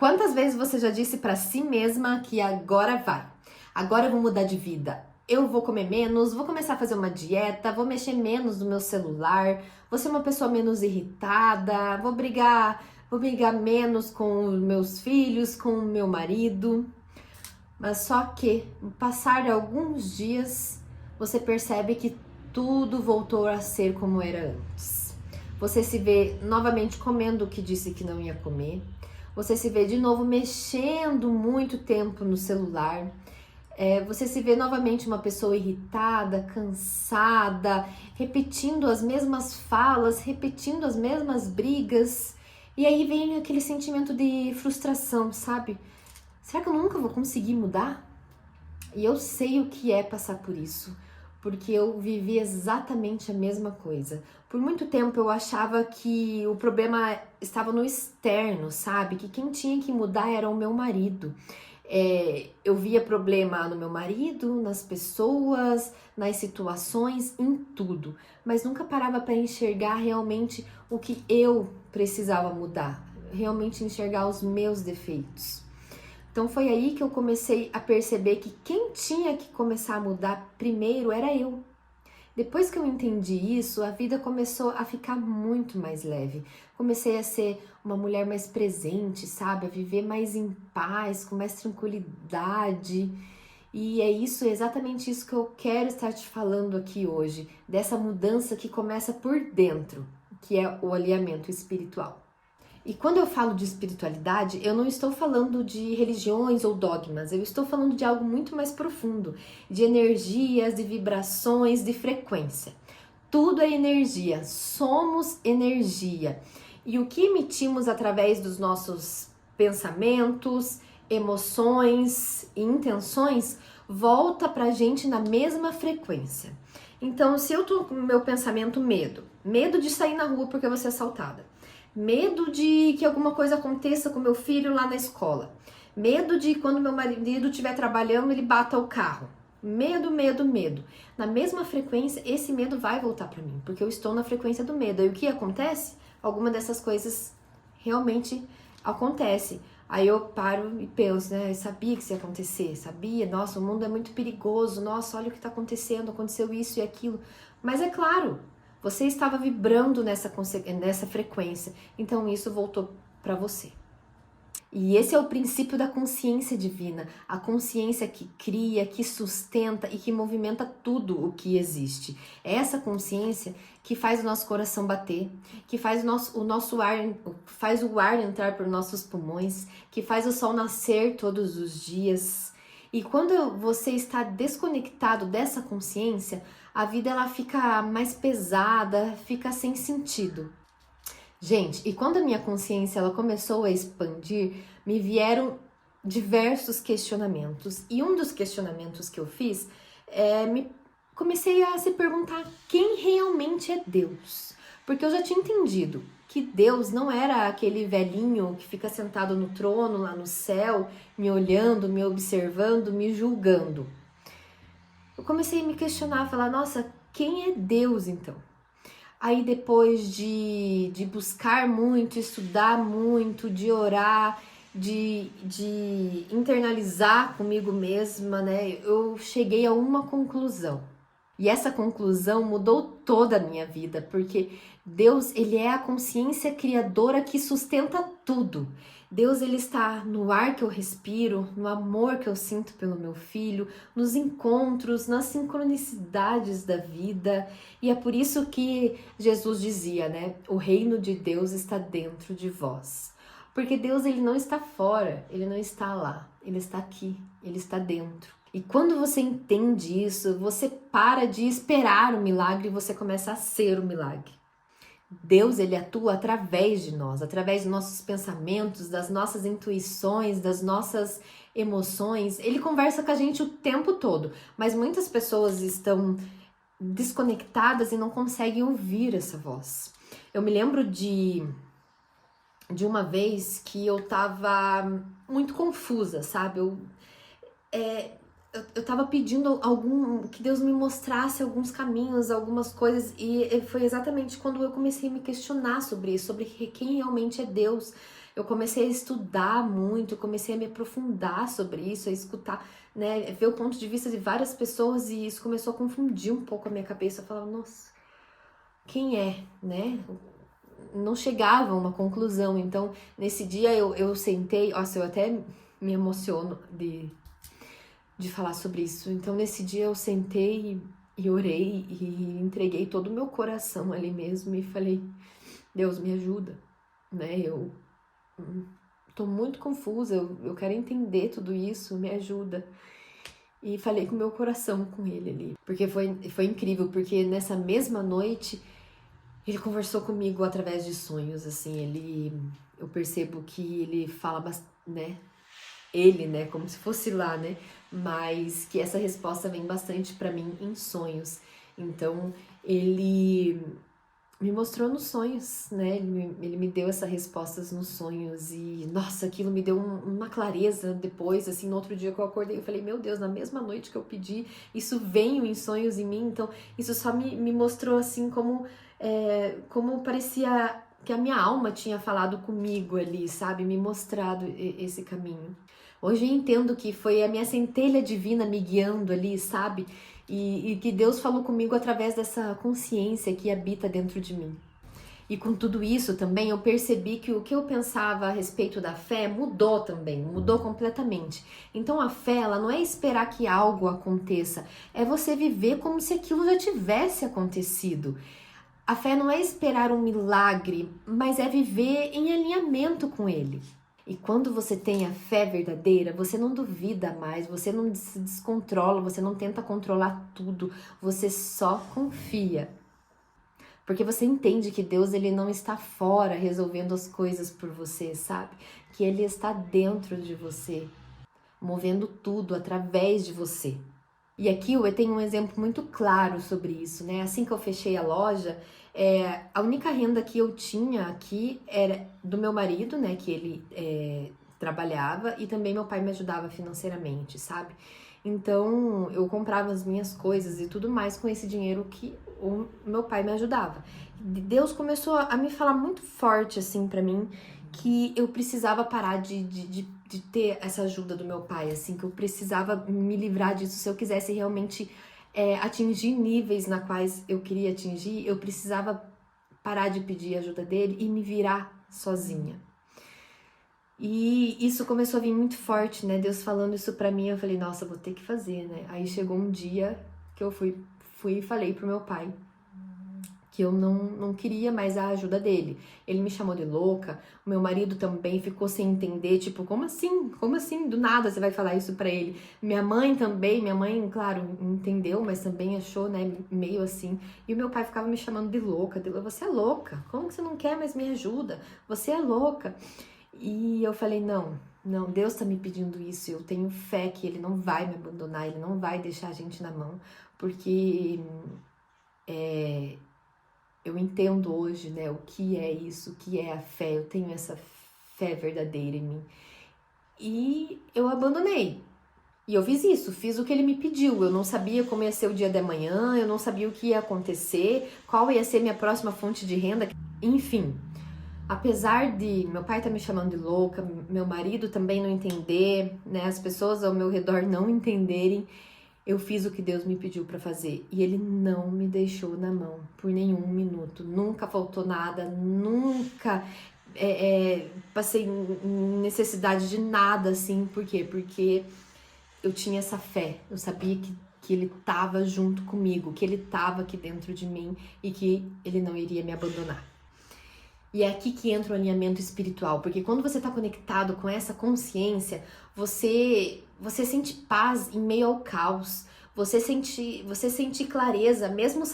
Quantas vezes você já disse pra si mesma que agora vai? Agora eu vou mudar de vida. Eu vou comer menos, vou começar a fazer uma dieta, vou mexer menos no meu celular, vou ser uma pessoa menos irritada, vou brigar menos com os meus filhos, com o meu marido. Mas só que, no passar de alguns dias, você percebe que tudo voltou a ser como era antes. Você se vê novamente comendo o que disse que não ia comer. Você se vê de novo mexendo muito tempo no celular. Você se vê novamente uma pessoa irritada, cansada, repetindo as mesmas falas, repetindo as mesmas brigas. E aí vem aquele sentimento de frustração, sabe? Será que eu nunca vou conseguir mudar? E eu sei o que é passar por isso, porque eu vivi exatamente a mesma coisa. Por muito tempo eu achava que o problema estava no externo, sabe? Que quem tinha que mudar era o meu marido. Eu via problema no meu marido, nas pessoas, nas situações, em tudo. Mas nunca parava para enxergar realmente o que eu precisava mudar. Realmente enxergar os meus defeitos. Então foi aí que eu comecei a perceber que quem tinha que começar a mudar primeiro era eu. Depois que eu entendi isso, a vida começou a ficar muito mais leve. Comecei a ser uma mulher mais presente, sabe? A viver mais em paz, com mais tranquilidade. E é isso, exatamente isso que eu quero estar te falando aqui hoje. Dessa mudança que começa por dentro, que é o alinhamento espiritual. E quando eu falo de espiritualidade, eu não estou falando de religiões ou dogmas, eu estou falando de algo muito mais profundo, de energias, de vibrações, de frequência. Tudo é energia, somos energia. E o que emitimos através dos nossos pensamentos, emoções e intenções volta pra gente na mesma frequência. Então, se eu tô com o meu pensamento medo de sair na rua porque eu vou ser assaltada, medo de que alguma coisa aconteça com meu filho lá na escola, medo de quando meu marido estiver trabalhando ele bata o carro, medo. Na mesma frequência, esse medo vai voltar para mim, porque eu estou na frequência do medo. Aí o que acontece? Alguma dessas coisas realmente acontece. Aí eu paro e penso, né? Eu sabia que isso ia acontecer, sabia? Nossa, o mundo é muito perigoso, nossa, olha o que está acontecendo, aconteceu isso e aquilo. Mas é claro, você estava vibrando nessa frequência, então isso voltou para você. E esse é o princípio da consciência divina, a consciência que cria, que sustenta e que movimenta tudo o que existe. É essa consciência que faz o nosso coração bater, que faz o nosso ar, faz o ar entrar por nossos pulmões, que faz o sol nascer todos os dias. E quando você está desconectado dessa consciência, a vida ela fica mais pesada, fica sem sentido. Gente, e quando a minha consciência ela começou a expandir, me vieram diversos questionamentos. E um dos questionamentos que eu fiz comecei a se perguntar quem realmente é Deus. Porque eu já tinha entendido que Deus não era aquele velhinho que fica sentado no trono lá no céu, me olhando, me observando, me julgando. Eu comecei a me questionar, a falar, nossa, quem é Deus então? Aí depois de buscar muito, estudar muito, de orar, de internalizar comigo mesma, né? Eu cheguei a uma conclusão. E essa conclusão mudou toda a minha vida, porque Deus, ele é a consciência criadora que sustenta tudo. Deus, ele está no ar que eu respiro, no amor que eu sinto pelo meu filho, nos encontros, nas sincronicidades da vida. E é por isso que Jesus dizia, né? O reino de Deus está dentro de vós. Porque Deus, ele não está fora, ele não está lá, ele está aqui, ele está dentro. E quando você entende isso, você para de esperar o milagre e você começa a ser o milagre. Deus, ele atua através de nós, através dos nossos pensamentos, das nossas intuições, das nossas emoções. Ele conversa com a gente o tempo todo, mas muitas pessoas estão desconectadas e não conseguem ouvir essa voz. Eu me lembro de uma vez que eu tava muito confusa, sabe? Eu tava pedindo que Deus me mostrasse alguns caminhos, algumas coisas, e foi exatamente quando eu comecei a me questionar sobre isso, sobre quem realmente é Deus. eu comecei a estudar muito, eu comecei a me aprofundar sobre isso, a escutar, né, ver o ponto de vista de várias pessoas, e isso começou a confundir um pouco a minha cabeça. Eu falava, nossa, quem é, né? Não chegava a uma conclusão. Então, nesse dia eu sentei, nossa, eu até me emociono de falar sobre isso. Então, nesse dia eu sentei e orei e entreguei todo o meu coração ali mesmo e falei, Deus, me ajuda, né? Eu tô muito confusa, eu quero entender tudo isso, me ajuda. E falei com o meu coração com ele ali, porque foi incrível, porque nessa mesma noite ele conversou comigo através de sonhos, assim, eu percebo que ele fala bastante, né? Ele, né, como se fosse lá, né? Mas que essa resposta vem bastante pra mim em sonhos. Então, ele me mostrou nos sonhos, né? Ele me deu essas respostas nos sonhos e, nossa, aquilo me deu uma clareza depois, assim, no outro dia que eu acordei, eu falei, meu Deus, na mesma noite que eu pedi, isso veio em sonhos em mim, então isso só me mostrou, assim, como parecia que a minha alma tinha falado comigo ali, sabe? Me mostrado esse caminho. Hoje eu entendo que foi a minha centelha divina me guiando ali, sabe? E que Deus falou comigo através dessa consciência que habita dentro de mim. E com tudo isso também eu percebi que o que eu pensava a respeito da fé mudou também, mudou completamente. Então a fé, ela não é esperar que algo aconteça, é você viver como se aquilo já tivesse acontecido. A fé não é esperar um milagre, mas é viver em alinhamento com ele. E quando você tem a fé verdadeira, você não duvida mais, você não se descontrola, você não tenta controlar tudo, você só confia. Porque você entende que Deus, ele não está fora resolvendo as coisas por você, sabe? Que ele está dentro de você, movendo tudo através de você. E aqui eu tenho um exemplo muito claro sobre isso, né? Assim que eu fechei a loja, a única renda que eu tinha aqui era do meu marido, né? Que ele trabalhava, e também meu pai me ajudava financeiramente, sabe? Então eu comprava as minhas coisas e tudo mais com esse dinheiro que o meu pai me ajudava. Deus começou a me falar muito forte assim pra mim que eu precisava parar de ter essa ajuda do meu pai, assim, que eu precisava me livrar disso. Se eu quisesse realmente atingir níveis na quais eu queria atingir, eu precisava parar de pedir ajuda dele e me virar sozinha. E isso começou a vir muito forte, né? Deus falando isso pra mim, eu falei, nossa, vou ter que fazer, né? Aí chegou um dia que eu fui e falei pro meu pai que eu não queria mais a ajuda dele. Ele me chamou de louca, o meu marido também ficou sem entender, tipo, como assim? Como assim? Do nada você vai falar isso pra ele? Minha mãe também, claro, entendeu, mas também achou, né, meio assim. E o meu pai ficava me chamando de louca, você é louca, como que você não quer mais me ajuda? Você é louca. E eu falei, não, Deus tá me pedindo isso, eu tenho fé que ele não vai me abandonar, ele não vai deixar a gente na mão, porque eu entendo hoje, né, o que é isso, o que é a fé, eu tenho essa fé verdadeira em mim. E eu abandonei. E eu fiz isso, fiz o que ele me pediu. Eu não sabia como ia ser o dia da manhã, eu não sabia o que ia acontecer, qual ia ser minha próxima fonte de renda, enfim. Apesar de meu pai tá me chamando de louca, meu marido também não entender, né, as pessoas ao meu redor não entenderem, eu fiz o que Deus me pediu para fazer e ele não me deixou na mão por nenhum minuto. Nunca faltou nada, nunca passei necessidade de nada, assim. Por quê? Porque eu tinha essa fé, eu sabia que ele estava junto comigo, que ele estava aqui dentro de mim e que ele não iria me abandonar. E é aqui que entra o alinhamento espiritual, porque quando você está conectado com essa consciência, você sente paz em meio ao caos, você sente clareza, mesmo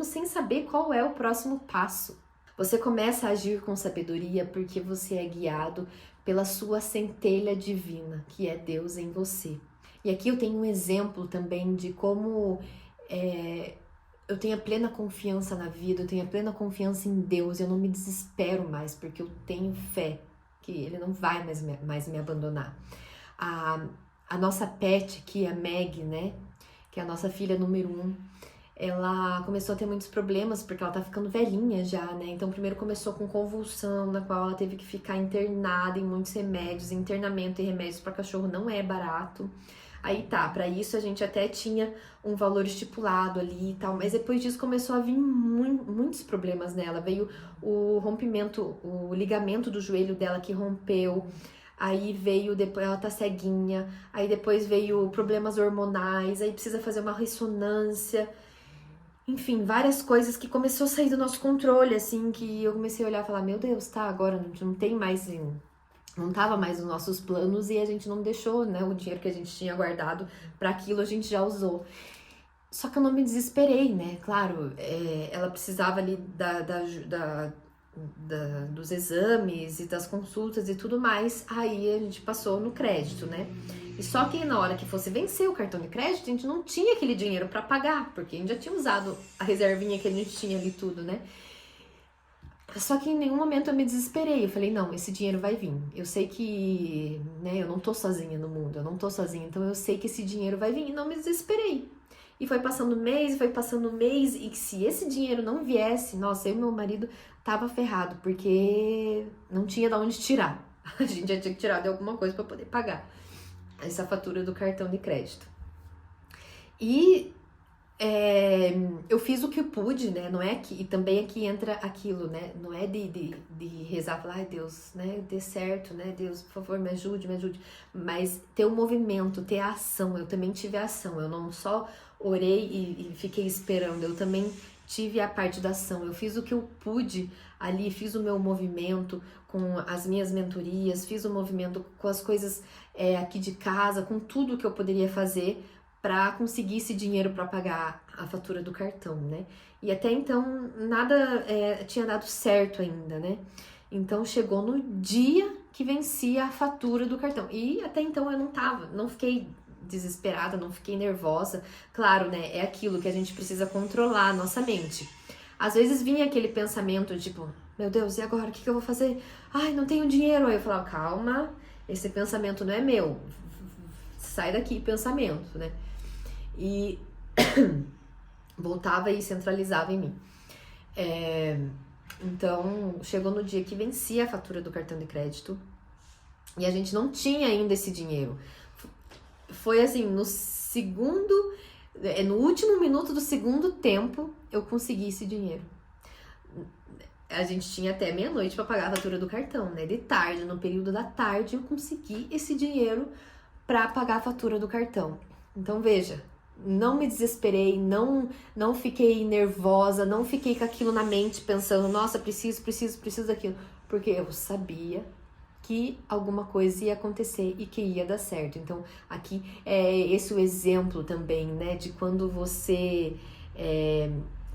sem saber qual é o próximo passo. Você começa a agir com sabedoria porque você é guiado pela sua centelha divina, que é Deus em você. E aqui eu tenho um exemplo também de como eu tenho a plena confiança na vida, eu tenho a plena confiança em Deus, eu não me desespero mais, porque eu tenho fé que Ele não vai mais me abandonar. A nossa pet aqui, a Meg, né, que é a nossa filha número 1, ela começou a ter muitos problemas, porque ela tá ficando velhinha já, né? Então, primeiro começou com convulsão, na qual ela teve que ficar internada em muitos remédios. Internamento e remédios para cachorro não é barato. Aí tá, para isso a gente até tinha um valor estipulado ali e tal, mas depois disso começou a vir muitos problemas nela. Veio o rompimento, o ligamento do joelho dela que rompeu. Aí veio, depois ela tá ceguinha, aí depois veio problemas hormonais, aí precisa fazer uma ressonância. Enfim, várias coisas que começou a sair do nosso controle, assim, que eu comecei a olhar e falar, meu Deus, tá, agora a gente não tem mais, não tava mais nos nossos planos e a gente não deixou, né, o dinheiro que a gente tinha guardado para aquilo a gente já usou. Só que eu não me desesperei, né, claro, ela precisava ali dos exames e das consultas e tudo mais, aí a gente passou no crédito, né? E só que na hora que fosse vencer o cartão de crédito, a gente não tinha aquele dinheiro para pagar, porque a gente já tinha usado a reservinha que a gente tinha ali tudo, né? Só que em nenhum momento eu me desesperei. Eu falei, não, esse dinheiro vai vir. Eu sei que, né, eu não tô sozinha no mundo, eu não tô sozinha, então eu sei que esse dinheiro vai vir e não me desesperei. E foi passando mês, e se esse dinheiro não viesse, nossa, eu e meu marido tava ferrado, porque não tinha de onde tirar. A gente já tinha que tirar de alguma coisa para poder pagar essa fatura do cartão de crédito. E eu fiz o que eu pude, né? Não é que, e também aqui entra aquilo, né? Não é de rezar, falar, ai Deus, né? Dê certo, né? Deus, por favor, me ajude, me ajude. Mas ter o movimento, ter a ação. Eu também tive a ação. Eu não só orei e fiquei esperando, eu também tive a parte da ação. Eu fiz o que eu pude ali, fiz o meu movimento com as minhas mentorias, fiz o movimento com as coisas aqui de casa, com tudo que eu poderia fazer para conseguir esse dinheiro para pagar a fatura do cartão, né? E até então nada tinha dado certo ainda, né? Então chegou no dia que vencia a fatura do cartão. E até então eu não fiquei desesperada, não fiquei nervosa. Claro, né? É aquilo que a gente precisa controlar a nossa mente. Às vezes vinha aquele pensamento tipo, meu Deus, e agora? O que eu vou fazer? Ai, não tenho dinheiro. Aí eu falava, calma, esse pensamento não é meu. Sai daqui, pensamento, né? E voltava e centralizava em mim. Então, chegou no dia que vencia a fatura do cartão de crédito e a gente não tinha ainda esse dinheiro. Foi assim, no último minuto do segundo tempo, eu consegui esse dinheiro. A gente tinha até meia-noite para pagar a fatura do cartão, né? De tarde, no período da tarde, eu consegui esse dinheiro para pagar a fatura do cartão. Então, veja, não me desesperei, não fiquei nervosa, não fiquei com aquilo na mente pensando, nossa, preciso daquilo, porque eu sabia que alguma coisa ia acontecer e que ia dar certo. Então, aqui é esse o exemplo também, né, de quando você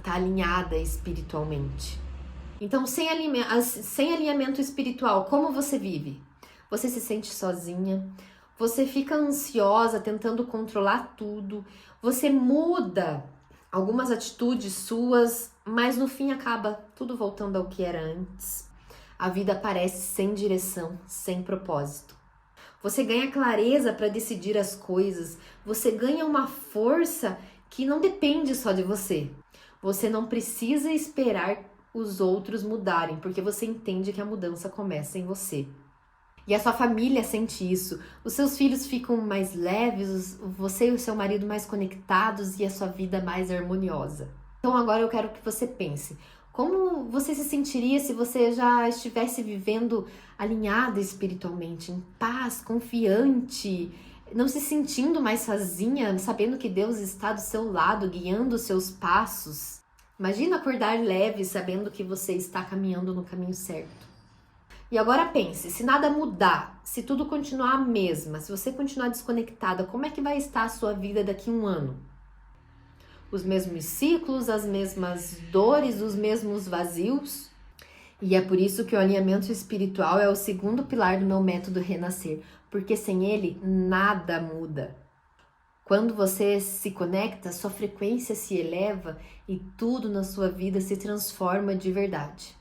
tá alinhada espiritualmente. Então, sem alinhamento espiritual, como você vive? Você se sente sozinha, você fica ansiosa tentando controlar tudo, você muda algumas atitudes suas, mas no fim acaba tudo voltando ao que era antes. A vida parece sem direção, sem propósito. Você ganha clareza para decidir as coisas, você ganha uma força que não depende só de você. Você não precisa esperar os outros mudarem, porque você entende que a mudança começa em você. E a sua família sente isso, os seus filhos ficam mais leves, você e o seu marido mais conectados e a sua vida mais harmoniosa. Então agora eu quero que você pense, como você se sentiria se você já estivesse vivendo alinhada espiritualmente, em paz, confiante, não se sentindo mais sozinha, sabendo que Deus está do seu lado, guiando os seus passos? Imagina acordar leve, sabendo que você está caminhando no caminho certo. E agora pense, se nada mudar, se tudo continuar a mesma, se você continuar desconectada, como é que vai estar a sua vida daqui a um ano? Os mesmos ciclos, as mesmas dores, os mesmos vazios? E é por isso que o alinhamento espiritual é o segundo pilar do meu método Renascer, porque sem ele nada muda. Quando você se conecta, sua frequência se eleva e tudo na sua vida se transforma de verdade.